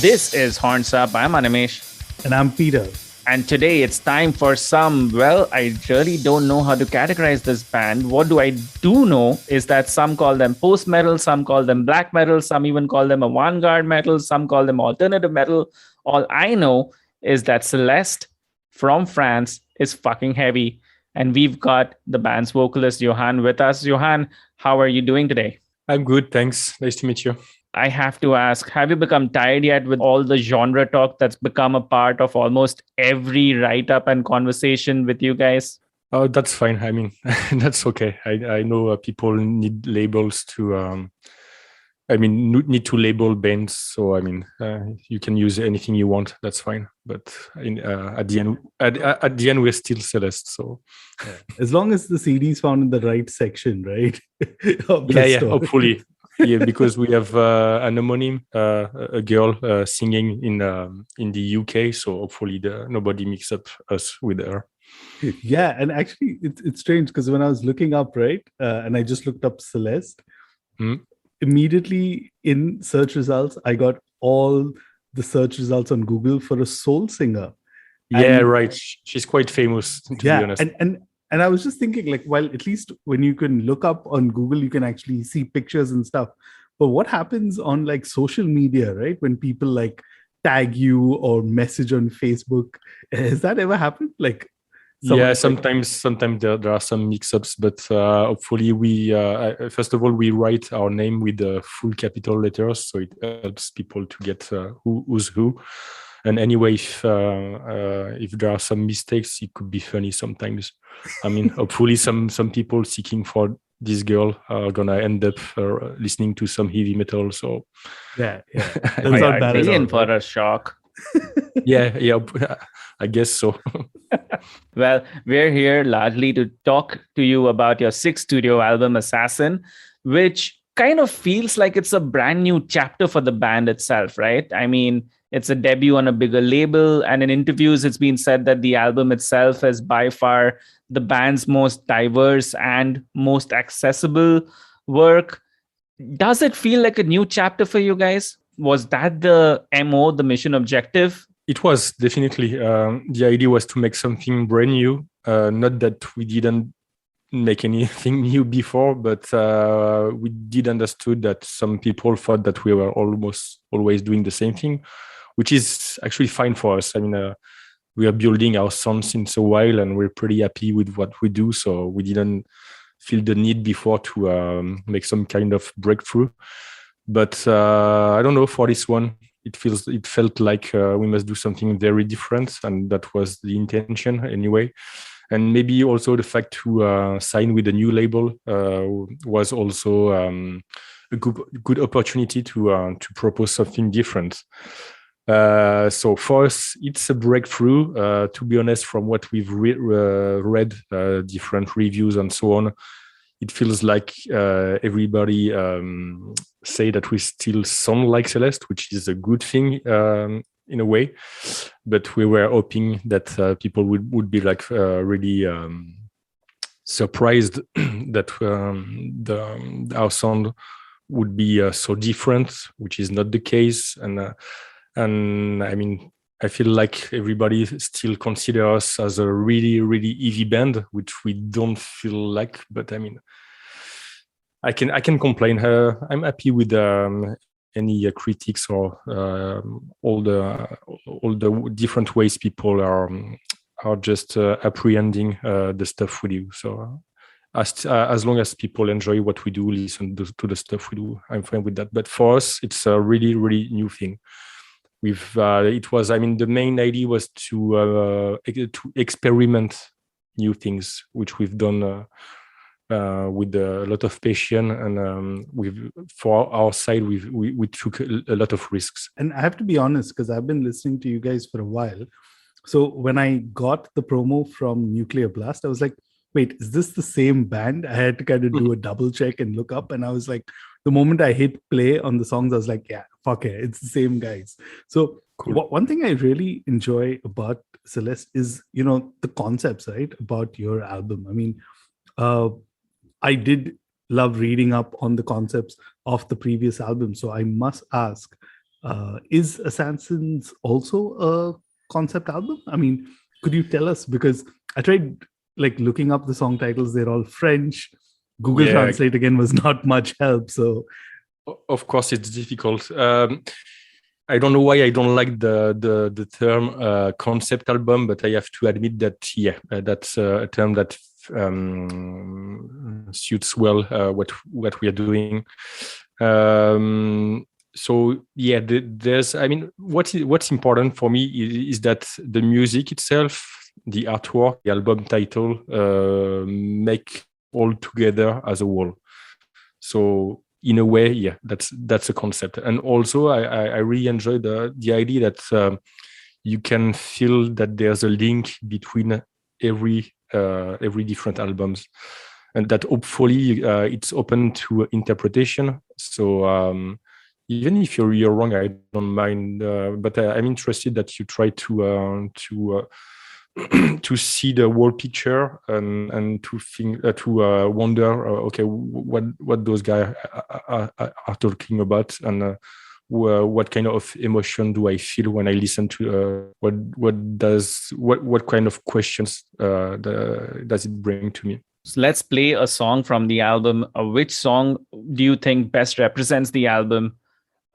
This is Horns Up. I'm Animesh. And I'm Peter. And today it's time for I really don't know how to categorize this band. What do I do know is that some call them post-metal, some call them black metal, some even call them avant-garde metal, some call them alternative metal. All I know is that Celeste from France is fucking heavy. And we've got the band's vocalist, Johan, with us. Johan, how are you doing today? I'm good, thanks. Nice to meet you. I have to ask, have you become tired yet with all the genre talk that's become a part of almost every write-up and conversation with you guys? Oh, that's fine. I mean, that's okay. I know people need labels to, need to label bands. So, you can use anything you want. That's fine. But at the end, we're still Celeste. So, yeah. As long as the CD is found in the right section, right? yeah, hopefully. Yeah, because we have an homonym, a girl singing in the UK, so hopefully nobody mix up us with her. Yeah, and actually it's strange because when I was looking up, right, and I just looked up Celeste, immediately in search results, I got all the search results on Google for a soul singer. Yeah, right. She's quite famous, to be honest. And I was just thinking, like, well, at least when you can look up on Google, you can actually see pictures and stuff. But what happens on like social media, right? When people like tag you or message on Facebook, has that ever happened? Like, yeah, sometimes there are some mix-ups, but hopefully we first of all we write our name with the full capital letters, so it helps people to get who's who. And anyway, if there are some mistakes, it could be funny sometimes. I mean, hopefully some people seeking for this girl are gonna end up listening to some heavy metal. So yeah, that's not bad at all. For a shock. yeah, I guess so. Well, we're here largely to talk to you about your sixth studio album, Assassin, which kind of feels like it's a brand new chapter for the band itself, right? I mean, it's a debut on a bigger label, and in interviews, it's been said that the album itself is by far the band's most diverse and most accessible work. Does it feel like a new chapter for you guys? Was that the MO, the mission objective? It was definitely. The idea was to make something brand new. Not that we didn't make anything new before, but we did understood that some people thought that we were almost always doing the same thing, which is actually fine for us. I mean, we are building our sound since a while, and we're pretty happy with what we do. So we didn't feel the need before to make some kind of breakthrough. But I don't know, for this one, it felt like we must do something very different, and that was the intention anyway. And maybe also the fact to sign with a new label was also a good opportunity to propose something different. So for us, it's a breakthrough. To be honest, from what we've read, different reviews and so on, it feels like everybody say that we still sound like Celeste, which is a good thing in a way. But we were hoping that people would be like really surprised that our sound would be so different, which is not the case. And I mean, I feel like everybody still considers us as a really, really heavy band, which we don't feel like. But I mean, I can complain. I'm happy with any critics or all the different ways people are just apprehending the stuff we do. So as long as people enjoy what we do, listen to the stuff we do, I'm fine with that. But for us, it's a really, really new thing. The main idea was to experiment new things, which we've done with a lot of passion, and for our side, we took a lot of risks. And I have to be honest, because I've been listening to you guys for a while. So when I got the promo from Nuclear Blast, I was like, wait, is this the same band? I had to kind of do a double check and look up, and I was like, the moment I hit play on the songs, I was like, yeah, fuck it, it's the same guys. So cool. One thing I really enjoy about Celeste is, the concepts, right, about your album. I mean, I did love reading up on the concepts of the previous album. So I must ask, Is Assassins also a concept album? I mean, could you tell us? Because I tried like looking up the song titles, they're all French. Google Yeah. Translate again was not much help. So Of course, it's difficult. I don't know why I don't like the term concept album, but I have to admit that that's a term that suits well what we are doing. So yeah, there's. I mean, what's important for me is that the music itself, the artwork, the album title, make all together as a whole. So in a way, yeah, that's a concept. And also, I really enjoy the idea that you can feel that there's a link between every different albums, and that hopefully it's open to interpretation. So even if you're wrong, I don't mind. But I'm interested that you try to to see the whole picture and to think to wonder, okay, what those guys are talking about, and what kind of emotion do I feel when I listen to what kind of questions does it bring to me? So let's play a song from the album. Which song do you think best represents the album?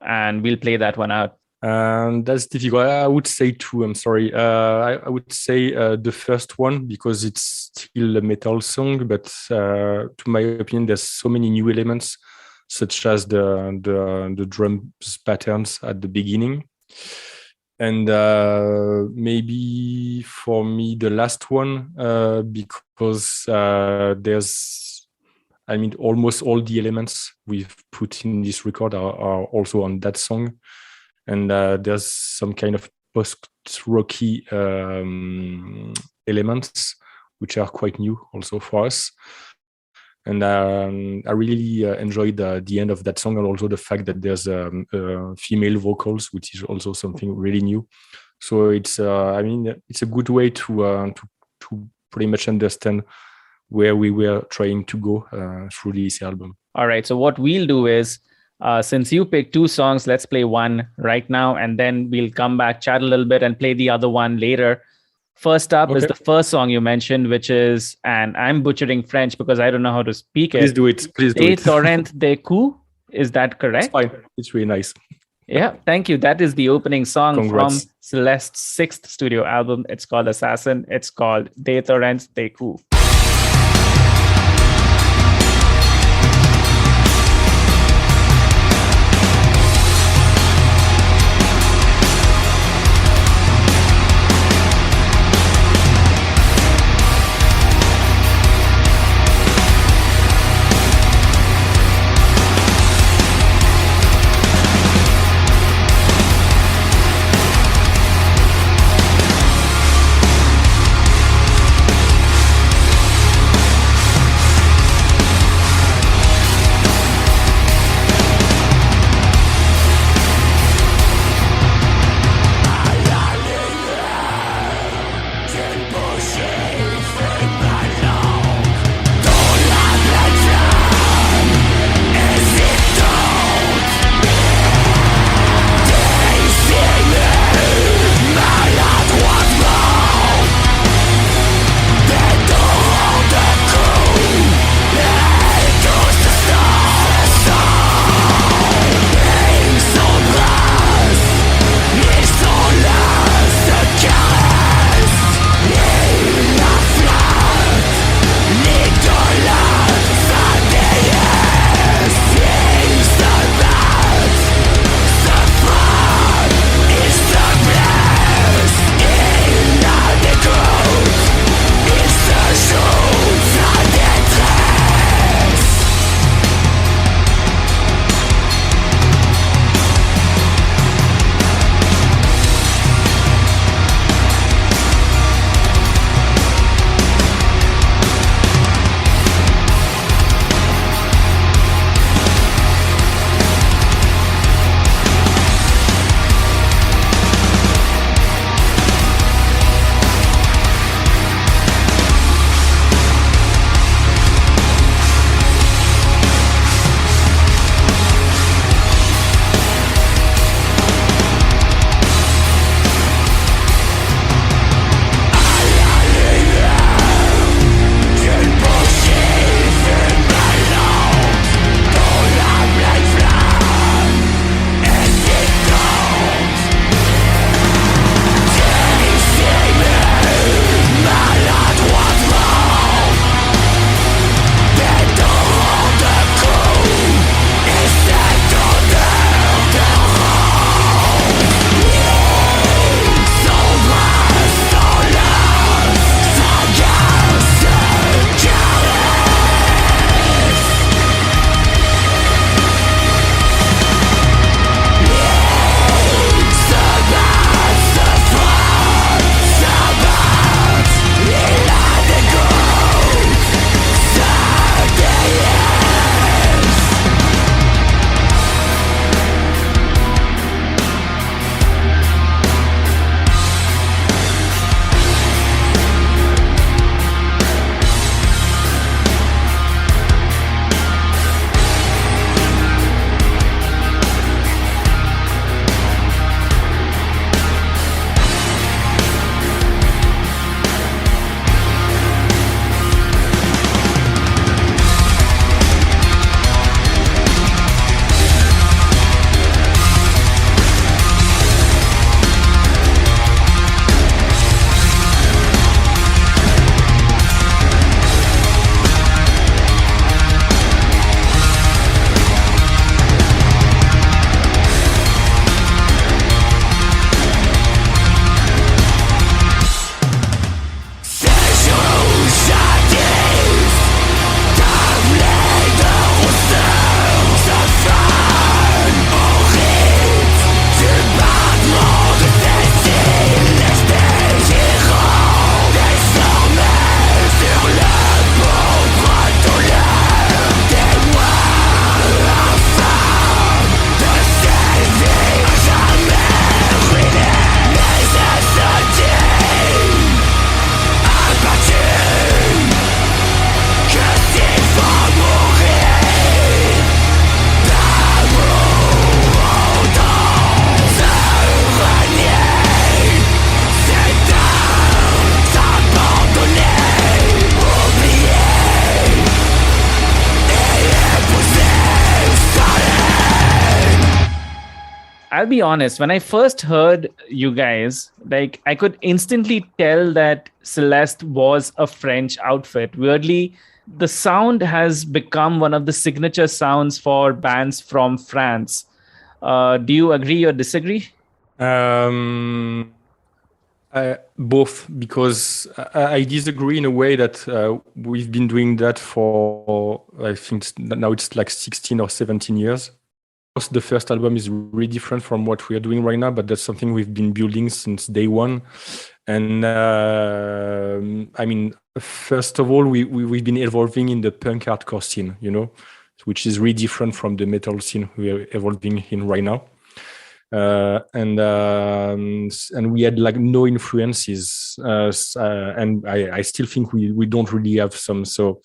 And we'll play that one out. That's difficult. I would say two. I'm sorry. I would say the first one, because it's still a metal song, but to my opinion, there's so many new elements, such as the drums patterns at the beginning, and maybe for me the last one, because there's, I mean, almost all the elements we've put in this record are also on that song. And there's some kind of post-rocky elements, which are quite new also for us. And I really enjoyed the end of that song, and also the fact that there's female vocals, which is also something really new. So it's, I mean, it's a good way to pretty much understand where we were trying to go through this album. All right. So what we'll do is, since you picked two songs, let's play one right now, and then we'll come back, chat a little bit, and play the other one later. First up is the first song you mentioned, which is, and I'm butchering French because I don't know how to speak it. Please do it. Please do Des it. Torrents des coups. Is that correct? It's fine. It's really nice. Yeah, thank you. That is the opening song Congrats. from Celeste's sixth studio album. It's called Assassin. It's called Des Torrents des coups. I'll be honest, when I first heard you guys, like I could instantly tell that Celeste was a French outfit. Weirdly, the sound has become one of the signature sounds for bands from France. Do you agree or disagree? Um, both, because I disagree in a way that we've been doing that for, I think now it's like 16 or 17 years. Of course, the first album is really different from what we are doing right now, but that's something we've been building since day one. And I mean, first of all, we've been evolving in the punk hardcore scene, which is really different from the metal scene we are evolving in right now. And we had like no influences, and I still think we don't really have some. So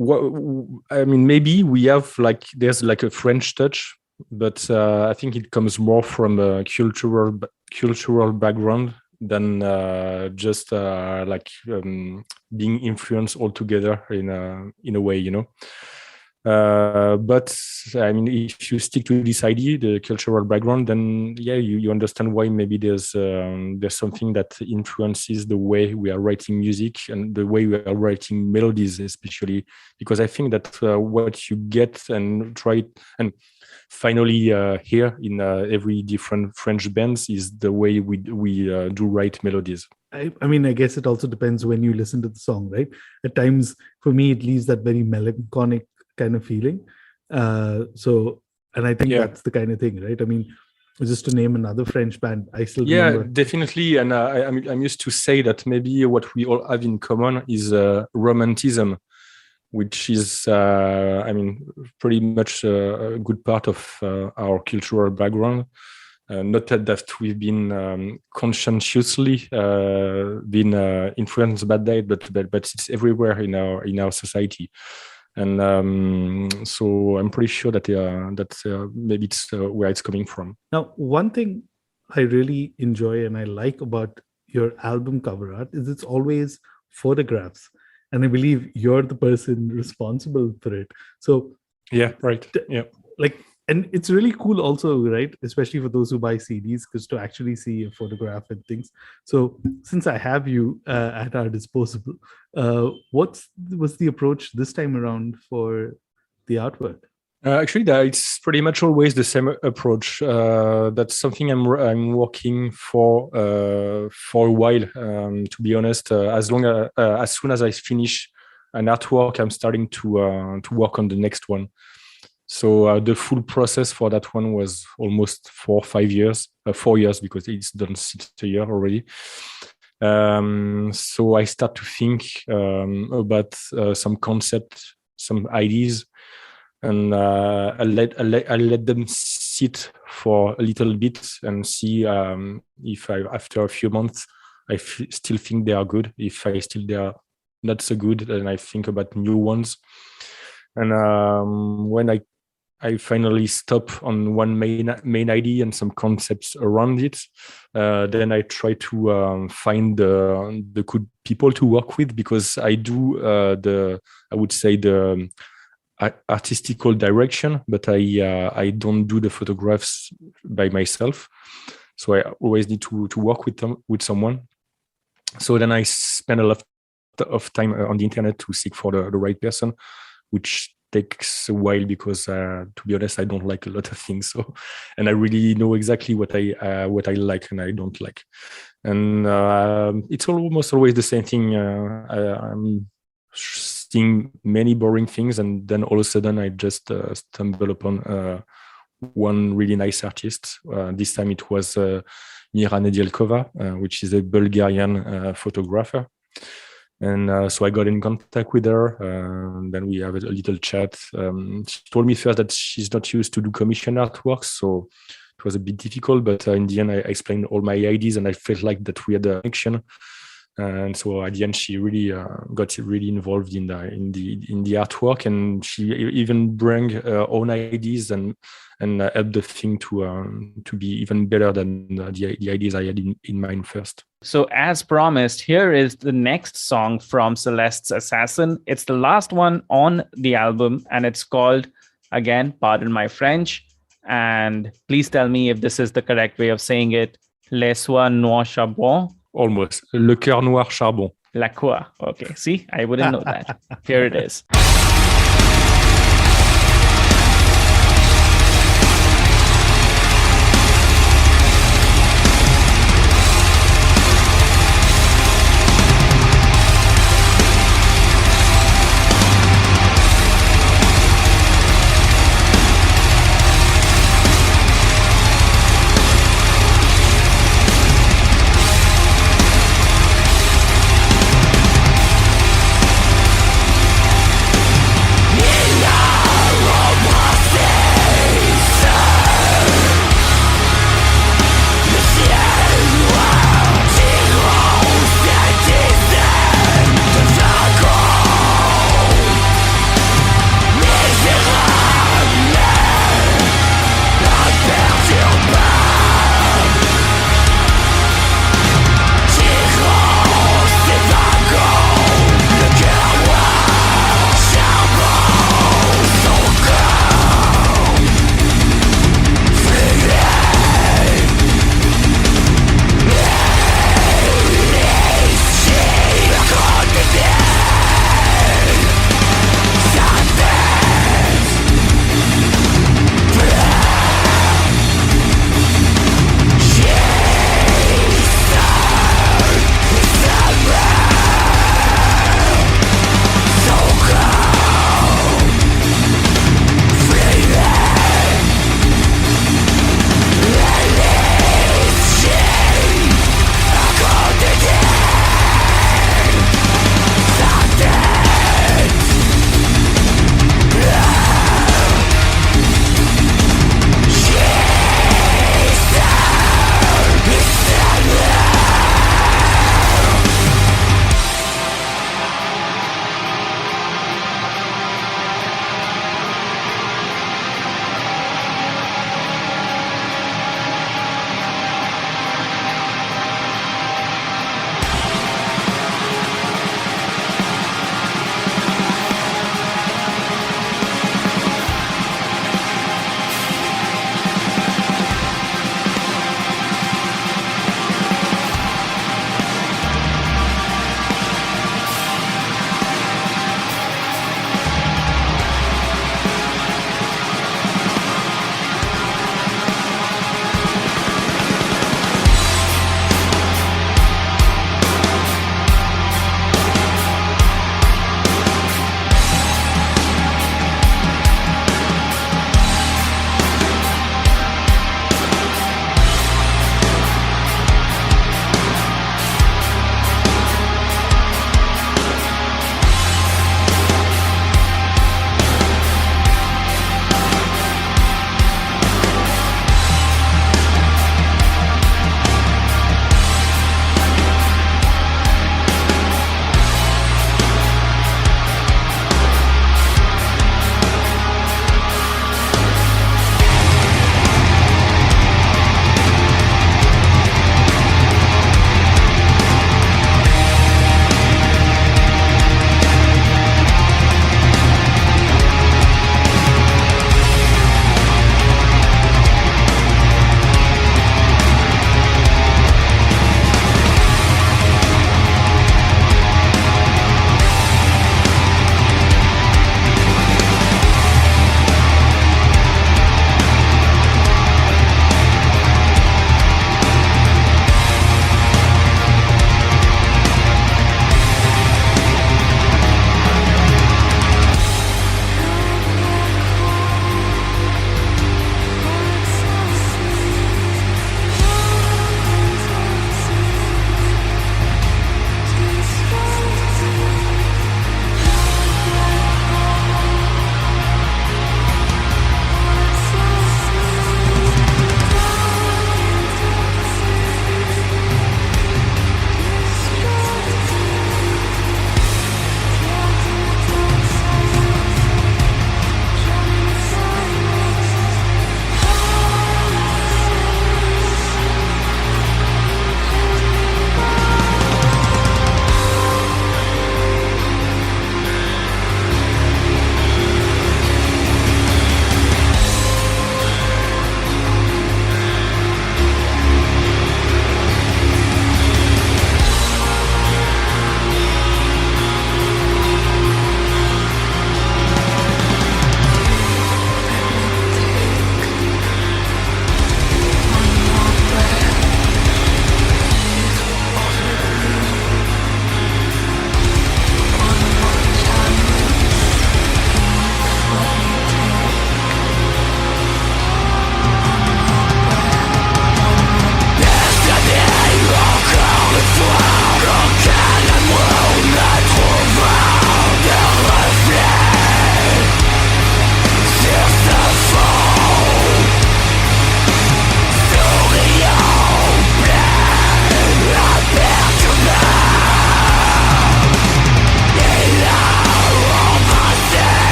I mean, maybe we have there's like a French touch, but I think it comes more from a cultural background than just being influenced altogether in a way, But I mean, if you stick to this idea, the cultural background, then yeah, you understand why maybe there's something that influences the way we are writing music and the way we are writing melodies, especially because I think that what you get and try and finally hear in every different French bands is the way we do write melodies. I mean, I guess it also depends when you listen to the song, right? At times, for me, it leaves that very melancholic kind of feeling. And I think that's the kind of thing, right? I mean, just to name another French band, I still remember. Definitely. And I'm used to say that maybe what we all have in common is romanticism, which is, I mean, pretty much a good part of our cultural background. Not that we've been conscientiously been influenced by that, but it's everywhere in our society. And so I'm pretty sure that maybe it's where it's coming from. Now, one thing I really enjoy and I like about your album cover art is it's always photographs. And I believe you're the person responsible for it. So yeah, right. Yeah. And it's really cool also, right? Especially for those who buy CDs, because to actually see a photograph and things. So since I have you at our disposal, what was the approach this time around for the artwork? Actually, it's pretty much always the same approach. That's something I'm working for a while. To be honest, as soon as I finish an artwork, I'm starting to work on the next one. So the full process for that one was almost 4 or 5 years, 4 years because it's done 6 years already. So I start to think about some concept, some ideas, and I let them sit for a little bit and see if after a few months I still think they are good. If they are not so good, then I think about new ones. And when I finally stop on one main idea and some concepts around it, then I try to find the good people to work with, because I do the artistical direction, but I don't do the photographs by myself. So I always need to work with someone. So then I spend a lot of time on the internet to seek for the right person, which takes a while because to be honest, I don't like a lot of things. So, and I really know exactly what I like and I don't like. And it's almost always the same thing. I'm seeing many boring things, and then all of a sudden I just stumble upon one really nice artist. This time it was Mira Nedelkova, which is a Bulgarian photographer. And so I got in contact with her. Then we have a little chat. She told me first that she's not used to do commission artworks, so it was a bit difficult. But in the end, I explained all my ideas, and I felt like that we had a connection. And so at the end, she really got really involved in the artwork, and she even bring her own ideas and helped the thing to be even better than the ideas I had in mind first. So as promised, here is the next song from Celeste's Assassin. It's the last one on the album, and it's called, again, pardon my French, And please tell me if this is the correct way of saying it. Les soies noir charbon. Almost. Le cœur noir charbon. La quoi. Okay. See, I wouldn't know that. Here it is.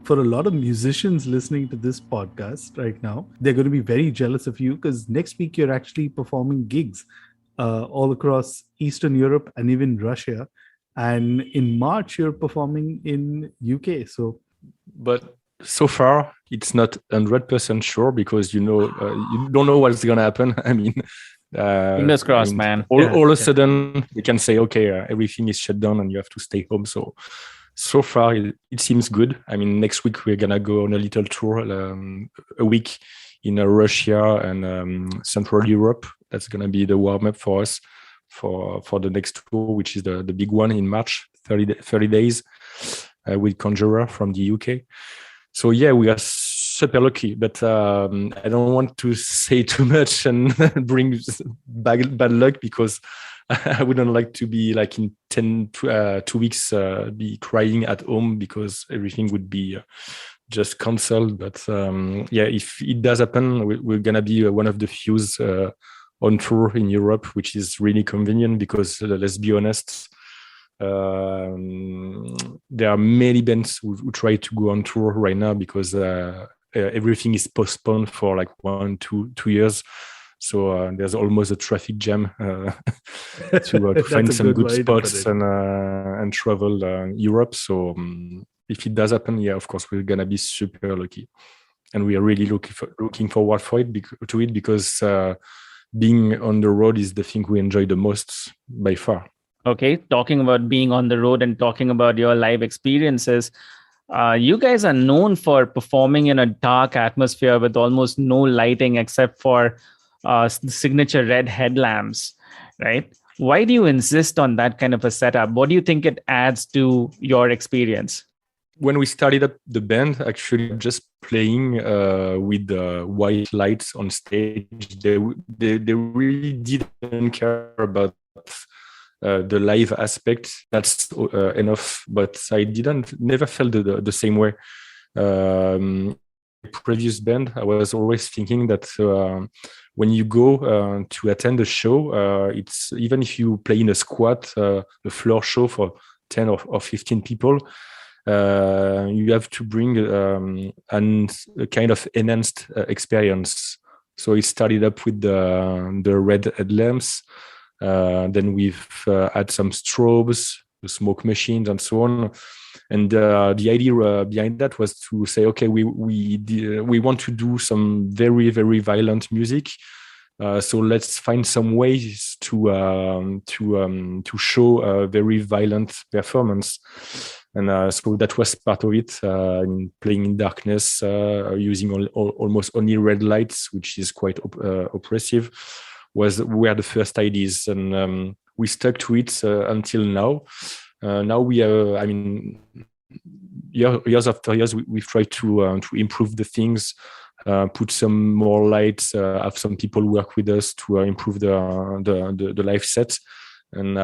for a lot of musicians listening to this podcast right now, they're going to be very jealous of you because next week you're actually performing gigs all across Eastern Europe and even Russia. And in March, you're performing in UK. But so far, it's not 100% sure because, you don't know what's going to happen. I mean, fingers crossed, man. All of a sudden, we can say, okay, everything is shut down and you have to stay home. So far, it seems good. I mean, next week, we're going to go on a little tour, a week in Russia and Central Europe. That's going to be the warm-up for us for the next tour, which is the big one in March, 30 days with Conjurer from the UK. So, yeah, we are super lucky, but I don't want to say too much and bring bad luck because I wouldn't like to be like in 2 weeks be crying at home because everything would be just cancelled. But if it does happen, we're gonna be one of the few on tour in Europe, which is really convenient because let's be honest, there are many bands who try to go on tour right now because everything is postponed for like 1-2 years. So there's almost a traffic jam to find some good spots and travel Europe. So if it does happen, of course, we're gonna be super lucky, and we are really looking forward to it because being on the road is the thing we enjoy the most by far. Okay, talking about being on the road and talking about your live experiences, you guys are known for performing in a dark atmosphere with almost no lighting except for signature red headlamps, right? Why do you insist on that kind of a setup? What do you think it adds to your experience? When we started up the band, actually just playing with white lights on stage, they really didn't care about the live aspect. That's enough, but I never felt the same way. Previous band, I was always thinking that when you go to attend a show, it's even if you play in a squat, a floor show for 10 or 15 people, you have to bring a kind of enhanced experience. So it started up with the red headlamps. Then we've had some strobes, the smoke machines, and so on. And the idea behind that was to say, okay, we want to do some very, very violent music. So let's find some ways to show a very violent performance. And so that was part of it, playing in darkness, using almost only red lights, which is quite oppressive, were the first ideas. And we stuck to it until now. Now we are, years after years, we've tried to improve the things, put some more lights, have some people work with us to improve the live set. And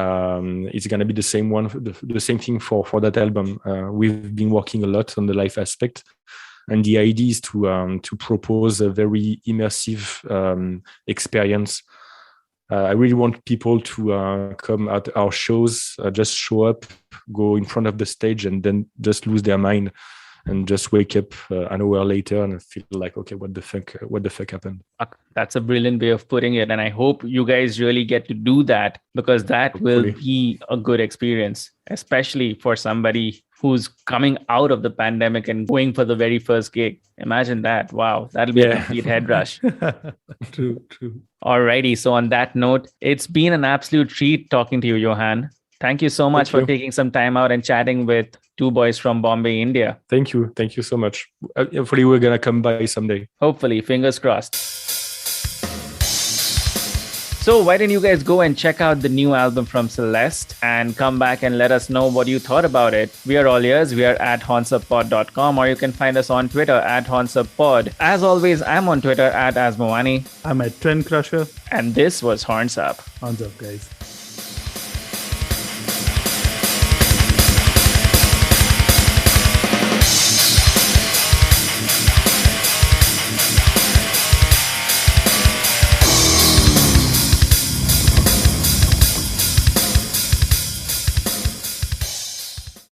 it's gonna be the same thing for that album. We've been working a lot on the live aspect, and the idea is to propose a very immersive experience. I really want people to come at our shows, just show up, go in front of the stage, and then just lose their mind and just wake up an hour later and feel like, okay, what the fuck happened? That's a brilliant way of putting it. And I hope you guys really get to do that, because that will be a good experience, especially for somebody who's coming out of the pandemic and going for the very first gig. Imagine that. Wow. That'll be a complete head rush. True. Alrighty. So on that note, it's been an absolute treat talking to you, Johan. Thank you so much for taking some time out and chatting with two boys from Bombay, India. Thank you so much. Hopefully we're gonna come by someday. Hopefully, fingers crossed. So why don't you guys go and check out the new album from Celeste and come back and let us know what you thought about it. We are all ears. We are at hornsuppod.com, or you can find us on Twitter at hornsuppod. As always, I'm on Twitter at Asmawani. I'm at Trend Crusher. And this was Horns Up. Horns Up, guys.